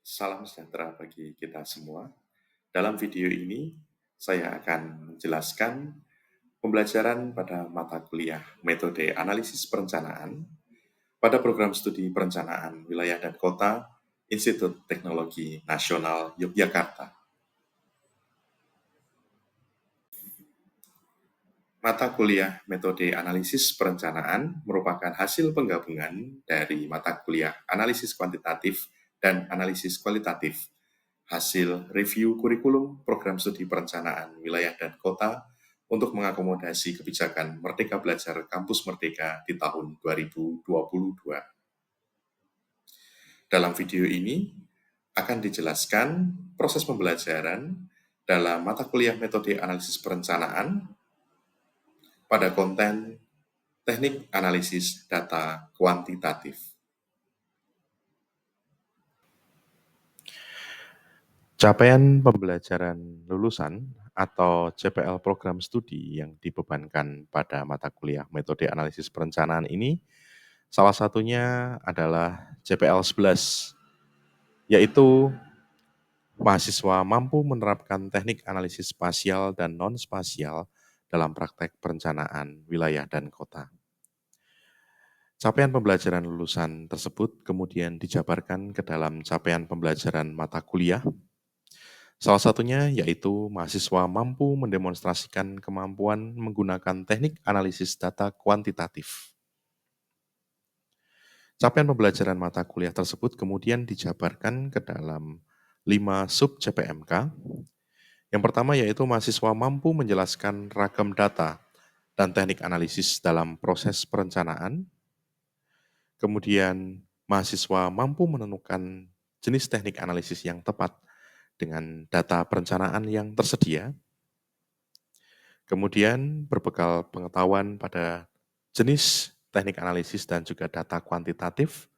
Salam sejahtera bagi kita semua. Dalam video ini, saya akan menjelaskan pembelajaran pada mata kuliah metode analisis perencanaan pada program studi perencanaan wilayah dan kota Institut Teknologi Nasional Yogyakarta. Mata kuliah metode analisis perencanaan merupakan hasil penggabungan dari mata kuliah analisis kuantitatif dan analisis kualitatif, hasil review kurikulum program studi perencanaan wilayah dan kota untuk mengakomodasi kebijakan Merdeka Belajar Kampus Merdeka di tahun 2022. Dalam video ini akan dijelaskan proses pembelajaran dalam mata kuliah metode analisis perencanaan pada konten teknik analisis data kuantitatif. Capaian pembelajaran lulusan atau CPL program studi yang dibebankan pada mata kuliah metode analisis perencanaan ini salah satunya adalah CPL 11, yaitu mahasiswa mampu menerapkan teknik analisis spasial dan non-spasial dalam praktek perencanaan wilayah dan kota. Capaian pembelajaran lulusan tersebut kemudian dijabarkan ke dalam capaian pembelajaran mata kuliah. Salah satunya yaitu mahasiswa mampu mendemonstrasikan kemampuan menggunakan teknik analisis data kuantitatif. Capaian pembelajaran mata kuliah tersebut kemudian dijabarkan ke dalam 5 sub CPMK. Yang pertama yaitu mahasiswa mampu menjelaskan ragam data dan teknik analisis dalam proses perencanaan. Kemudian mahasiswa mampu menemukan jenis teknik analisis yang tepat dengan data perencanaan yang tersedia. Kemudian berbekal pengetahuan pada jenis teknik analisis dan juga data kuantitatif,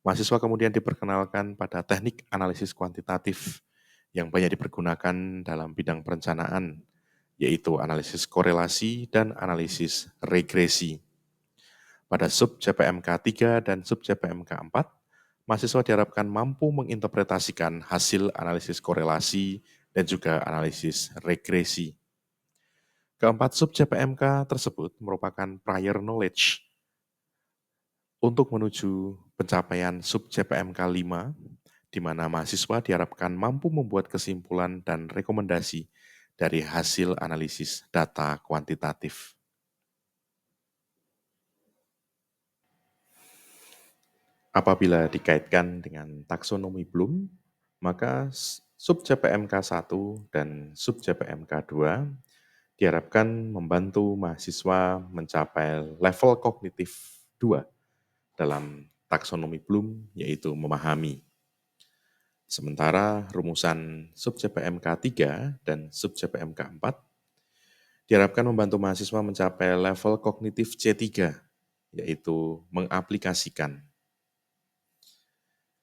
mahasiswa kemudian diperkenalkan pada teknik analisis kuantitatif yang banyak dipergunakan dalam bidang perencanaan, yaitu analisis korelasi dan analisis regresi. Pada sub CPMK 3 dan sub CPMK 4, mahasiswa diharapkan mampu menginterpretasikan hasil analisis korelasi dan juga analisis regresi. Keempat sub CPMK tersebut merupakan prior knowledge untuk menuju pencapaian sub CPMK 5, di mana mahasiswa diharapkan mampu membuat kesimpulan dan rekomendasi dari hasil analisis data kuantitatif. Apabila dikaitkan dengan taksonomi Bloom, maka sub CPMK 1 dan sub CPMK 2 diharapkan membantu mahasiswa mencapai level kognitif 2 dalam taksonomi Bloom, yaitu memahami. Sementara rumusan sub CPMK 3 dan sub CPMK 4 diharapkan membantu mahasiswa mencapai level kognitif C3, yaitu mengaplikasikan.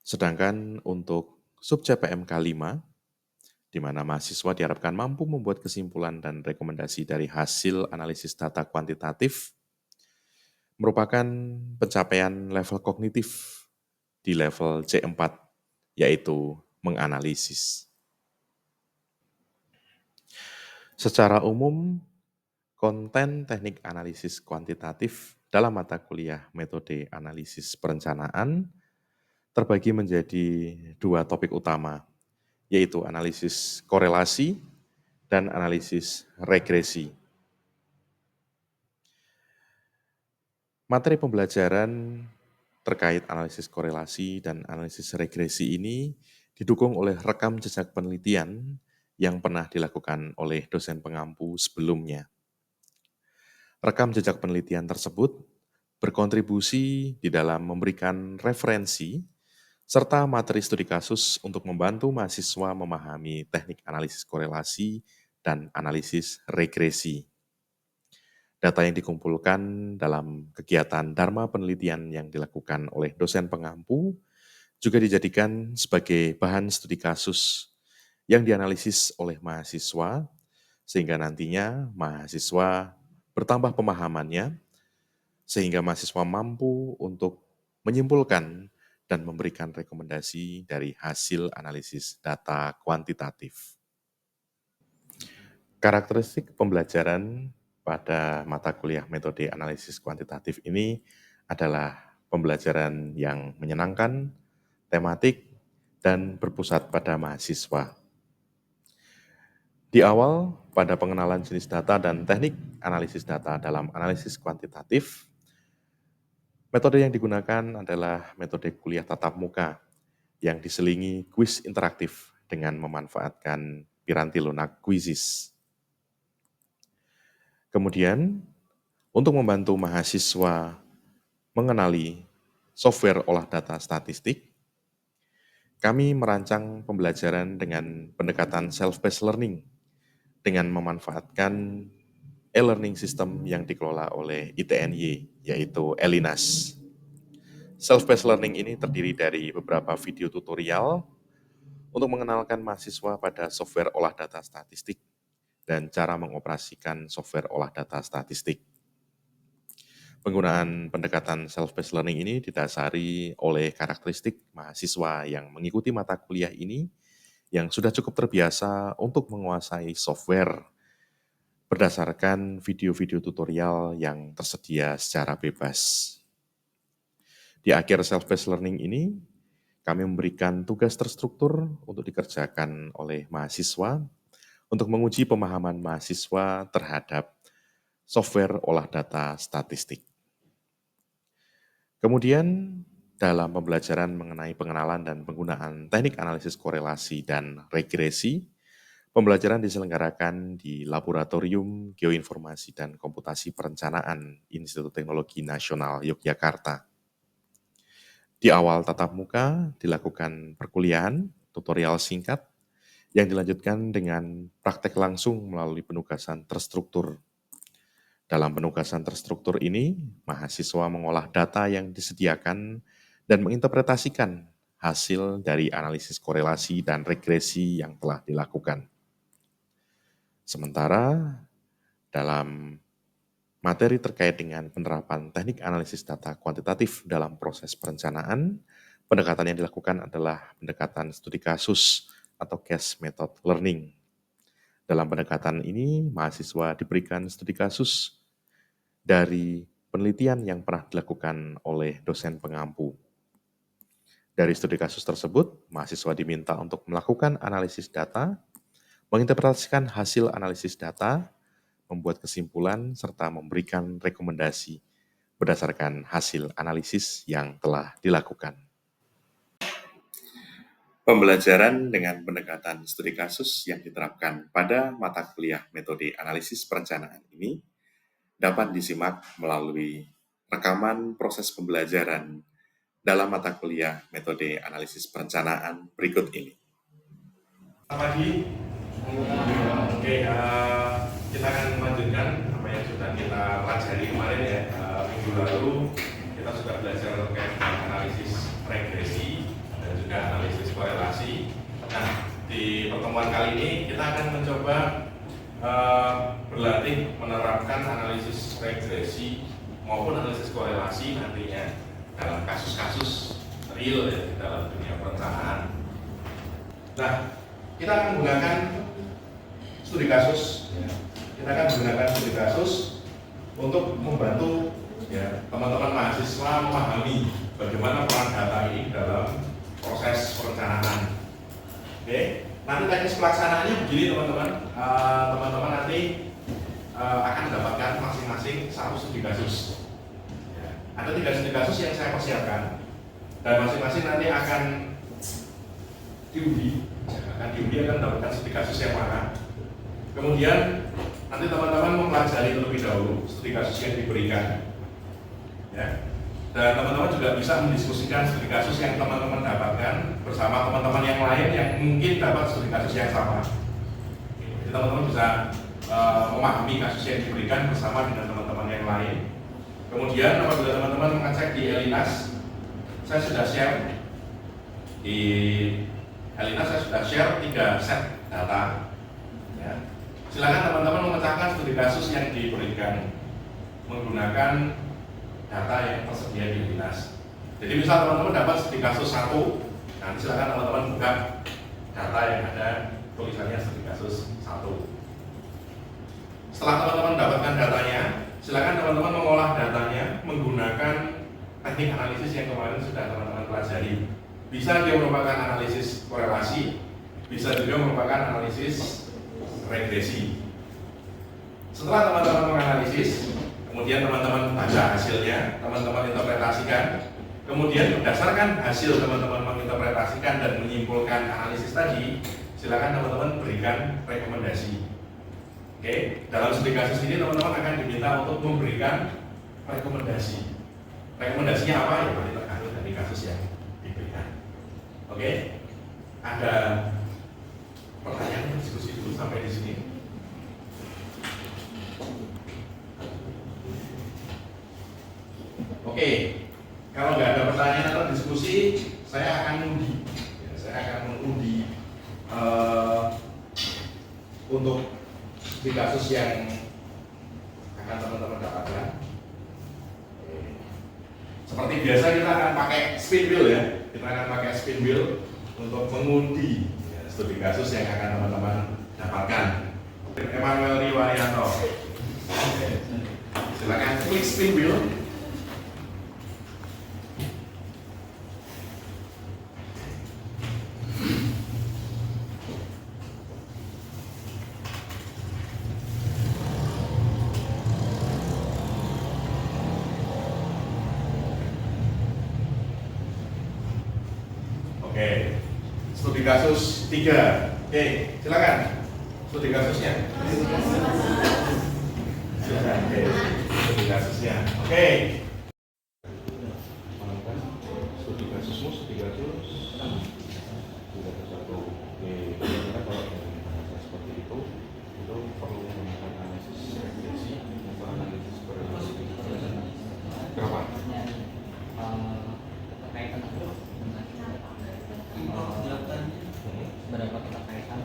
Sedangkan untuk sub CPMK 5, di mana mahasiswa diharapkan mampu membuat kesimpulan dan rekomendasi dari hasil analisis data kuantitatif, merupakan pencapaian level kognitif di level C4, yaitu menganalisis. Secara umum, konten teknik analisis kuantitatif dalam mata kuliah metode analisis perencanaan terbagi menjadi 2 topik utama, yaitu analisis korelasi dan analisis regresi. Materi pembelajaran terkait analisis korelasi dan analisis regresi ini didukung oleh rekam jejak penelitian yang pernah dilakukan oleh dosen pengampu sebelumnya. Rekam jejak penelitian tersebut berkontribusi di dalam memberikan referensi serta materi studi kasus untuk membantu mahasiswa memahami teknik analisis korelasi dan analisis regresi. Data yang dikumpulkan dalam kegiatan Dharma penelitian yang dilakukan oleh dosen pengampu juga dijadikan sebagai bahan studi kasus yang dianalisis oleh mahasiswa, sehingga nantinya mahasiswa bertambah pemahamannya, sehingga mahasiswa mampu untuk menyimpulkan dan memberikan rekomendasi dari hasil analisis data kuantitatif. Karakteristik pembelajaran pada mata kuliah metode analisis kuantitatif ini adalah pembelajaran yang menyenangkan, tematik, dan berpusat pada mahasiswa. Di awal, pada pengenalan jenis data dan teknik analisis data dalam analisis kuantitatif, metode yang digunakan adalah metode kuliah tatap muka yang diselingi kuis interaktif dengan memanfaatkan Piranti Lunak Quizzes. Kemudian, untuk membantu mahasiswa mengenali software olah data statistik, kami merancang pembelajaran dengan pendekatan self-paced learning dengan memanfaatkan e-learning system yang dikelola oleh ITNY, yaitu Elinas. Self-paced learning ini terdiri dari beberapa video tutorial untuk mengenalkan mahasiswa pada software olah data statistik dan cara mengoperasikan software olah data statistik. Penggunaan pendekatan self-paced learning ini didasari oleh karakteristik mahasiswa yang mengikuti mata kuliah ini yang sudah cukup terbiasa untuk menguasai software berdasarkan video-video tutorial yang tersedia secara bebas. Di akhir self-paced learning ini, kami memberikan tugas terstruktur untuk dikerjakan oleh mahasiswa untuk menguji pemahaman mahasiswa terhadap software olah data statistik. Kemudian, dalam pembelajaran mengenai pengenalan dan penggunaan teknik analisis korelasi dan regresi, pembelajaran diselenggarakan di Laboratorium Geoinformasi dan Komputasi Perencanaan Institut Teknologi Nasional Yogyakarta. Di awal tatap muka dilakukan perkuliahan, tutorial singkat, yang dilanjutkan dengan praktek langsung melalui penugasan terstruktur. Dalam penugasan terstruktur ini, mahasiswa mengolah data yang disediakan dan menginterpretasikan hasil dari analisis korelasi dan regresi yang telah dilakukan. Sementara dalam materi terkait dengan penerapan teknik analisis data kuantitatif dalam proses perencanaan, pendekatan yang dilakukan adalah pendekatan studi kasus atau case method learning. Dalam pendekatan ini, mahasiswa diberikan studi kasus dari penelitian yang pernah dilakukan oleh dosen pengampu. Dari studi kasus tersebut, mahasiswa diminta untuk melakukan analisis data, menginterpretasikan hasil analisis data, membuat kesimpulan, serta memberikan rekomendasi berdasarkan hasil analisis yang telah dilakukan. Pembelajaran dengan pendekatan studi kasus yang diterapkan pada mata kuliah metode analisis perencanaan ini dapat disimak melalui rekaman proses pembelajaran dalam mata kuliah metode analisis perencanaan berikut ini. Selamat pagi. Oke, kita akan melanjutkan apa yang sudah kita pelajari kemarin ya. Minggu lalu kita sudah belajar terkait dengan analisis regresi dan juga analisis korelasi. Nah, di pertemuan kali ini kita akan mencoba berlatih menerapkan analisis regresi maupun analisis korelasi nantinya dalam kasus-kasus real ya, di dalam dunia perencanaan. Nah, kita akan menggunakan studi kasus. Ya. Kita akan menggunakan studi kasus untuk membantu ya, teman-teman mahasiswa memahami bagaimana peran data ini dalam proses perencanaan. Oke, nanti teknis pelaksanaannya begini teman-teman. Teman-teman nanti akan mendapatkan masing-masing satu studi kasus. Ya. Ada 3 studi kasus yang saya persiapkan dan masing-masing nanti akan diuji akan mendapatkan studi kasus yang mana. Kemudian nanti teman-teman mempelajari terlebih dahulu studi kasus yang diberikan. Ya. Dan teman-teman juga bisa mendiskusikan studi kasus yang teman-teman dapatkan bersama teman-teman yang lain yang mungkin dapat studi kasus yang sama. Jadi teman-teman bisa memahami kasus yang diberikan bersama dengan teman-teman yang lain. Kemudian apabila teman-teman mengecek di Elinas, saya sudah share di Elinas, saya sudah share 3 set data. Ya. Silakan teman-teman memecahkan studi kasus yang diberikan menggunakan data yang tersedia di Elinas. Jadi misal teman-teman dapat studi kasus 1, nanti silakan teman-teman buka data yang ada tulisannya studi kasus 1. Setelah teman-teman dapatkan datanya, silakan teman-teman mengolah datanya menggunakan teknik analisis yang kemarin sudah teman-teman pelajari. Bisa dia merupakan analisis korelasi, bisa juga merupakan analisis regresi. Setelah teman-teman menganalisis, kemudian teman-teman baca hasilnya, teman-teman interpretasikan, kemudian berdasarkan hasil teman-teman menginterpretasikan dan menyimpulkan analisis tadi, silakan teman-teman berikan rekomendasi. Oke, dalam studi kasus ini teman-teman akan diminta untuk memberikan rekomendasi. Rekomendasinya apa? Ya paling tergantung dari kasus yang diberikan. Oke, ada pertanyaan, diskusi dulu sampai di sini. Oke, kalau nggak ada pertanyaan atau diskusi, saya akan mengundi. Ya, saya akan mengundi untuk di kasus yang akan teman-teman dapatkan. Seperti biasa kita akan pakai spin wheel ya. Kita akan pakai spin wheel untuk mengundi ya, studi kasus yang akan teman-teman dapatkan. Emmanuel Riwaryanto. Silakan klik spin wheel. Oke, studi kasus 3. Oke, silakan. Studi kasusnya. Silakan. Oke, studi kasusnya. Oke. Studi kasusmu, studi kasus. Studi kasus 1. Oke, kita kalau dengan bahasa seperti itu perlu menggunakan analisis regresi atau analisis korelasi. Berapa? Berapa keterkaitan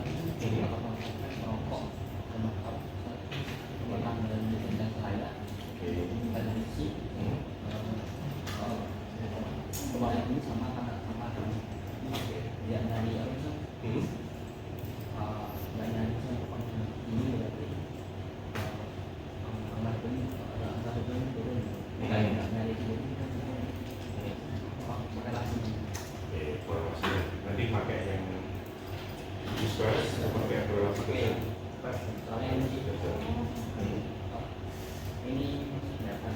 merokok, pemakaman dan lain-lain, prediksi, kemarin ini sama dia dari apa itu, banyak ini berarti angka ini turun, dari itu korelasi. Korelasi nanti pakai yang square atau pakai korelasi kecil. Soalnya ini data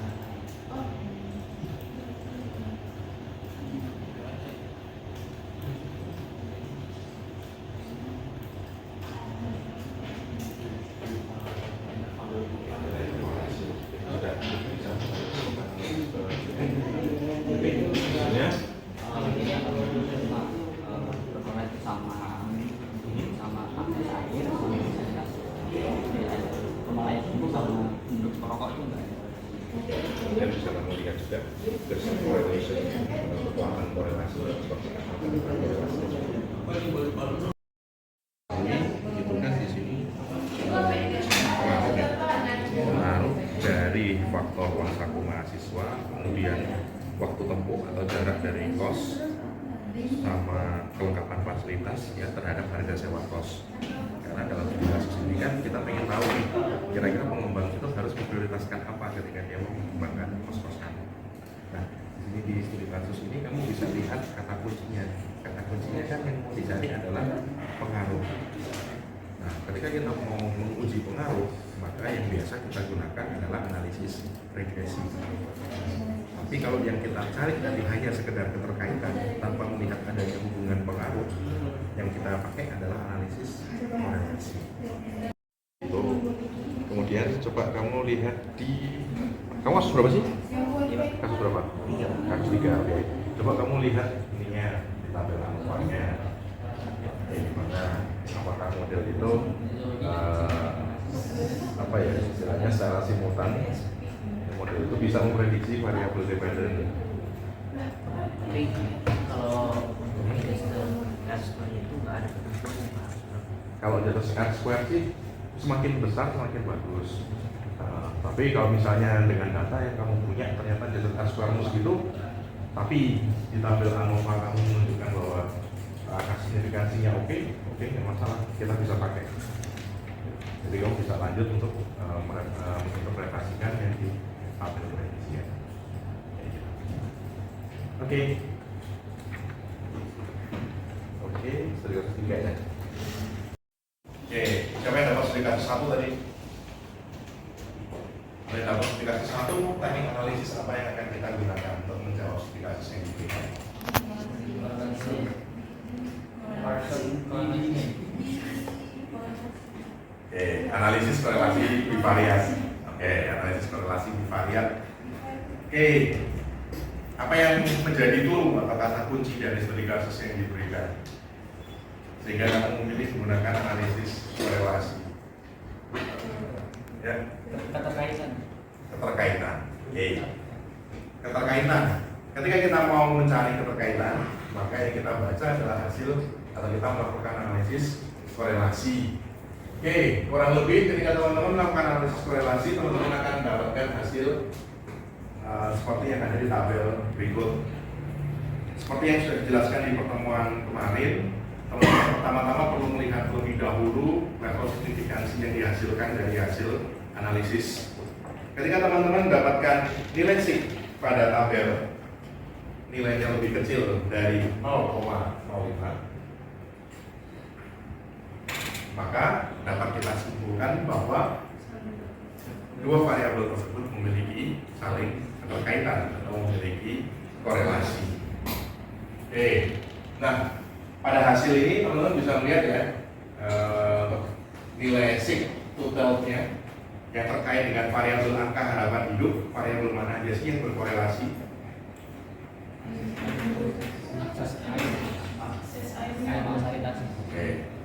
Dan bisa kamu lihat juga there's correlation, kekuatan korelasi seperti apa korelasi. Itu kan di sini pengaruh dari faktor uang saku mahasiswa, kemudian waktu tempuh atau jarak dari kos, sama kelengkapan fasilitas ya terhadap harga sewa kos. Karena dalam studi kasus ini kan kita pengen tahu nih kira-kira pengembang itu harus memprioritaskan apa ketika dia mau mengembangkan kos-kosan. Nah, di sini di studi kasus ini kamu bisa lihat kata kuncinya. Kata kuncinya kan yang mau dicari adalah pengaruh. Nah, ketika kita mau menguji pengaruh, maka yang biasa kita gunakan adalah analisis regresi. Tapi kalau yang kita cari tadi hanya sekedar keterkaitan tanpa melihat adanya hubungan pengaruh, yang kita pakai adalah analisis korelasi. Itu. Kemudian coba kamu lihat di kasus berapa sih? Kasus berapa? 3. Kasus 3. Oke. Coba kamu lihat ininya di tampilan luarnya. Di mana apakah model itu apa ya istilahnya secara simultan model itu bisa memprediksi variabel dependen. Tapi kalau itu nggak ada ketentuannya Pak. Kalau di atas R-square sih semakin besar semakin bagus. Tapi kalau misalnya dengan data yang kamu punya ternyata di atas R-square segitu Tapi di tabel ANOVA kamu menunjukkan bahwa angka signifikansinya oke, nggak masalah, kita bisa pakai. Jadi kamu bisa lanjut untuk menginterpretasikan yang di tabel koefisien. Oke, studi kasus 3 ya. Oke, siapa yang dapat studi kasus 1 tadi? Oleh dapat studi kasus 1, teknik analisis apa yang akan kita gunakan untuk menjawab studi kasus yang diberikan? Oke, analisis korelasi bivariat. Analisis korelasi bivariat. Oke, apa yang menjadi clue atau kata kunci dari studi kasus yang diberikan sehingga kamu memilih menggunakan analisis korelasi? Ya, keterkaitan. Keterkaitan. Ketika kita mau mencari keterkaitan, maka yang kita baca adalah hasil atau kita melakukan analisis korelasi. Kurang lebih ketika teman-teman melakukan analisis korelasi, teman-teman akan mendapatkan hasil seperti yang ada di tabel berikut. Seperti yang sudah dijelaskan di pertemuan kemarin, teman-teman pertama-tama perlu melihat terlebih dahulu level signifikansi yang dihasilkan dari hasil analisis. Ketika teman-teman mendapatkan nilai sig pada tabel, nilainya lebih kecil dari 0,05, maka dapat kita simpulkan bahwa dua variabel tersebut memiliki saling keterkaitan atau memiliki korelasi. Nah, pada hasil ini teman-teman bisa melihat ya, nilai sig totalnya yang terkait dengan variabel angka harapan hidup, variabel mana aja sih yang berkorelasi?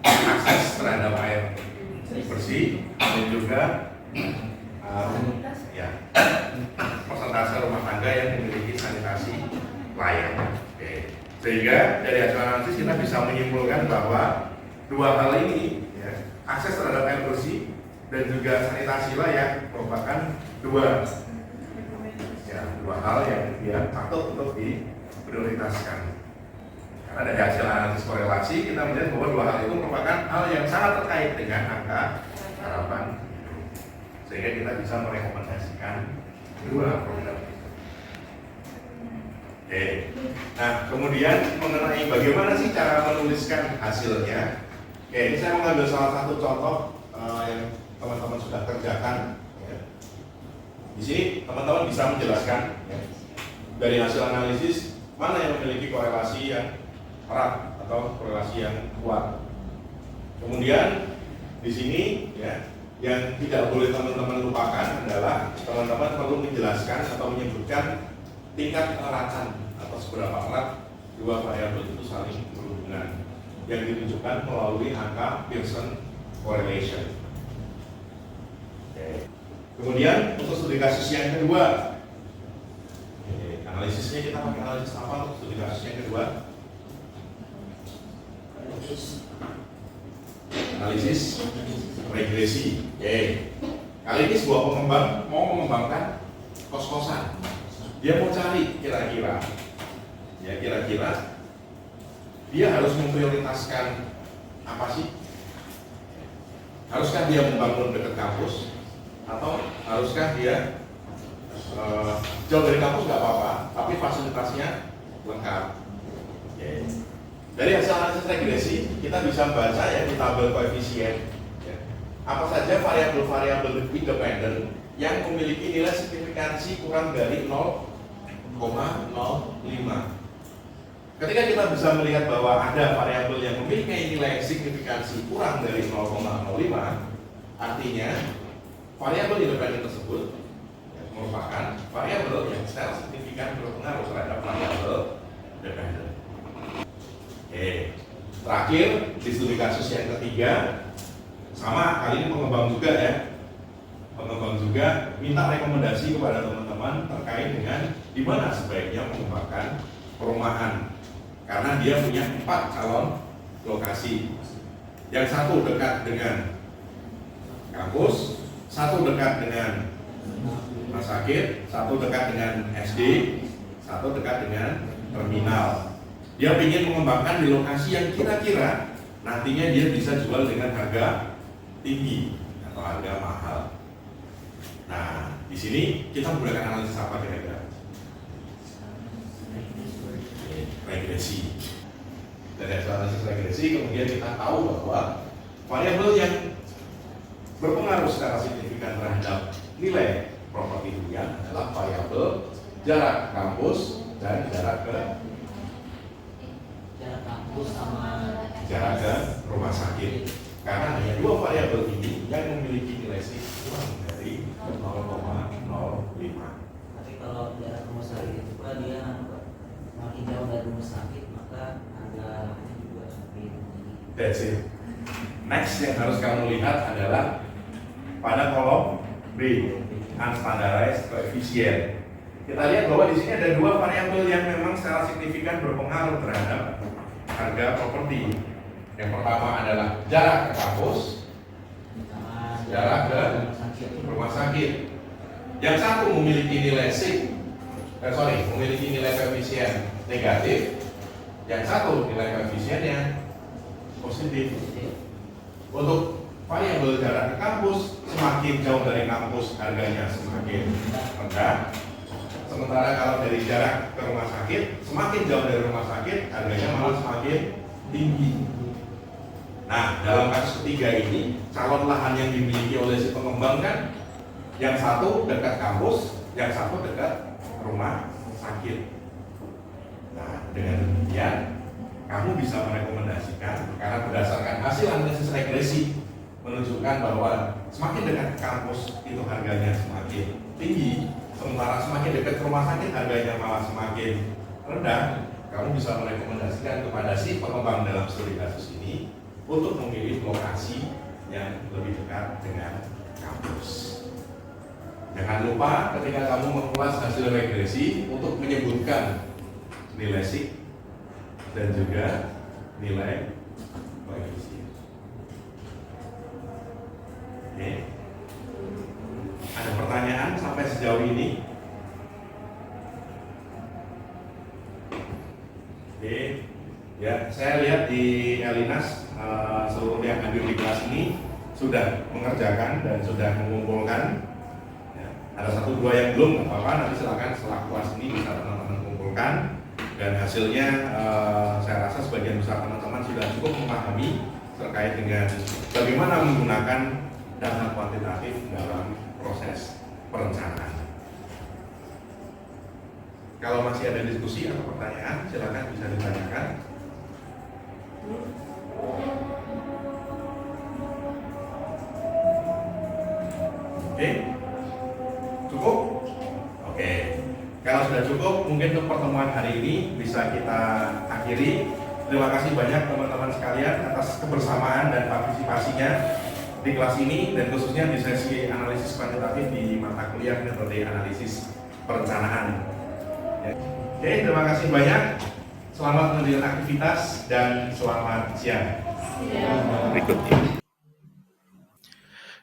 Akses terhadap air bersih dan juga persentase rumah tangga yang memiliki sanitasi layak. Sehingga dari hasil analisis kita bisa menyimpulkan bahwa dua hal ini, akses terhadap air bersih dan juga sanitasi layak merupakan dua hal yang patut untuk diprioritaskan. Karena dari hasil analisis korelasi kita melihat bahwa dua hal itu merupakan hal yang sangat terkait dengan angka harapan hidup. Sehingga kita bisa merekomendasikan dua program. Nah kemudian mengenai bagaimana sih cara menuliskan hasilnya. Ini saya mengambil salah satu contoh yang teman-teman sudah kerjakan. Di sini teman-teman bisa menjelaskan dari hasil analisis mana yang memiliki korelasi yang erat atau korelasi yang kuat. Kemudian di sini yang tidak boleh teman-teman lupakan adalah teman-teman perlu menjelaskan atau menyebutkan tingkat eratan atau seberapa erat dua variabel itu saling berhubungan yang ditunjukkan melalui angka Pearson correlation. Kemudian untuk studi kasus yang kedua, analisisnya kita pakai analisis apa untuk studi kasus yang kedua? Analisis regresi. Kali ini sebuah pengembang mau mengembangkan kos-kosan. Dia mau cari kira-kira dia harus memprioritaskan apa sih? Haruskah dia membangun dekat kampus atau haruskah dia jauh dari kampus nggak apa-apa, tapi fasilitasnya lengkap. Dari hasil analisis regresi kita bisa membaca di tabel koefisien apa saja variabel-variabel independen yang memiliki nilai signifikansi kurang dari 0,05. Ketika kita bisa melihat bahwa ada variabel yang memiliki nilai signifikansi kurang dari 0,05, artinya variabel independen tersebut merupakan variabel yang secara signifikan berpengaruh terhadap variabel dependen. Terakhir di studi kasus yang ketiga, sama kali ini pengembang juga minta rekomendasi kepada teman-teman terkait dengan di mana sebaiknya mengembangkan perumahan. Karena dia punya 4 calon lokasi. Yang satu dekat dengan kampus, satu dekat dengan rumah sakit, satu dekat dengan SD, atau dekat dengan terminal. Dia ingin mengembangkan di lokasi yang kira-kira nantinya dia bisa jual dengan harga tinggi atau harga mahal. Nah, di sini kita menggunakan analisis apa kira-kira? Regresi. Dari analisis regresi kemudian kita tahu bahwa variabel yang berpengaruh secara signifikan terhadap nilai properti hunian adalah variabel jarak kampus dan jarak ke rumah sakit. Karena hanya dua variabel ini yang memiliki nilai C kurang dari 0,05. Tapi kalau jarak rumah sakit itu Pak, dia makin jauh dari rumah sakit maka harganya juga semakin tinggi. That's it. Next yang harus kamu lihat adalah pada kolom B, unstandardized coefficient. Kita lihat bahwa di sini ada dua variabel yang memang secara signifikan berpengaruh terhadap harga properti. Yang pertama adalah jarak ke kampus, jarak ke rumah sakit. Yang satu memiliki nilai memiliki nilai koefisien negatif. Yang satu nilai koefisiennya positif. Untuk variabel jarak ke kampus, semakin jauh dari kampus harganya semakin rendah. Sementara kalau dari jarak ke rumah sakit, semakin jauh dari rumah sakit harganya malah semakin tinggi. Nah, dalam kasus ketiga ini, calon lahan yang dimiliki oleh si pengembang kan, yang satu dekat kampus, yang satu dekat rumah sakit. Nah, dengan demikian, kamu bisa merekomendasikan karena berdasarkan hasil analisis regresi menunjukkan bahwa semakin dekat ke kampus itu harganya semakin tinggi, sementara semakin dekat ke rumah sakit harganya malah semakin rendah. Kamu bisa merekomendasikan kepada si pengembang dalam studi kasus ini untuk memilih lokasi yang lebih dekat dengan kampus. Jangan lupa ketika kamu mengulas hasil regresi untuk menyebutkan nilai SIK dan juga nilai koefisien. Oke. Ada pertanyaan sampai sejauh ini? Oke. Ya, saya lihat di Elinas seluruh yang hadir di kelas ini sudah mengerjakan dan sudah mengumpulkan. Ya, ada satu dua yang belum, nggak apa-apa. Nanti silakan setelah kelas ini bisa teman-teman kumpulkan. Dan hasilnya saya rasa sebagian besar teman-teman sudah cukup memahami terkait dengan bagaimana menggunakan data kuantitatif dalam proses perencanaan. Kalau masih ada diskusi atau pertanyaan, silakan bisa ditanyakan. Oke, cukup? Oke. Kalau sudah cukup, mungkin untuk pertemuan hari ini bisa kita akhiri. Terima kasih banyak teman-teman sekalian atas kebersamaan dan partisipasinya di kelas ini dan khususnya di sesi analisis kuantitatif di mata kuliah metode analisis perencanaan. Ya. Oke, terima kasih banyak. Selamat melanjutkan aktivitas dan selamat siang. Berikutnya.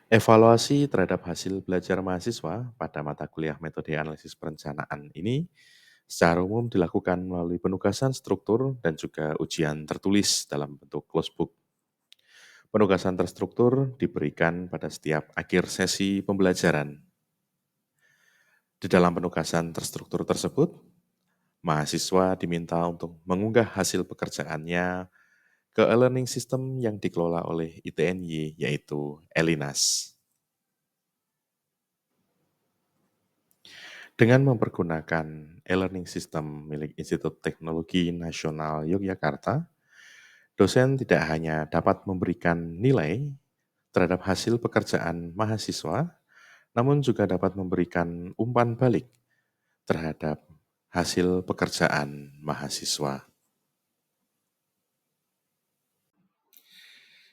Evaluasi terhadap hasil belajar mahasiswa pada mata kuliah metode analisis perencanaan ini secara umum dilakukan melalui penugasan struktur dan juga ujian tertulis dalam bentuk closed book. Penugasan terstruktur diberikan pada setiap akhir sesi pembelajaran. Di dalam penugasan terstruktur tersebut, mahasiswa diminta untuk mengunggah hasil pekerjaannya ke e-learning system yang dikelola oleh ITNY, yaitu Elinas. Dengan mempergunakan e-learning system milik Institut Teknologi Nasional Yogyakarta, dosen tidak hanya dapat memberikan nilai terhadap hasil pekerjaan mahasiswa, namun juga dapat memberikan umpan balik terhadap hasil pekerjaan mahasiswa.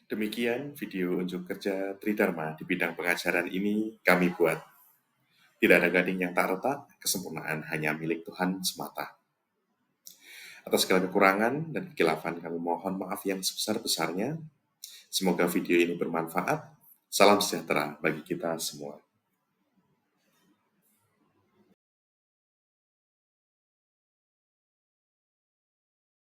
Demikian video unjuk kerja Tridharma di bidang pengajaran ini kami buat. Tidak ada gading yang tak retak, kesempurnaan hanya milik Tuhan semata. Atas segala kekurangan dan kekhilafan kami mohon maaf yang sebesar-besarnya. Semoga video ini bermanfaat. Salam sejahtera bagi kita semua.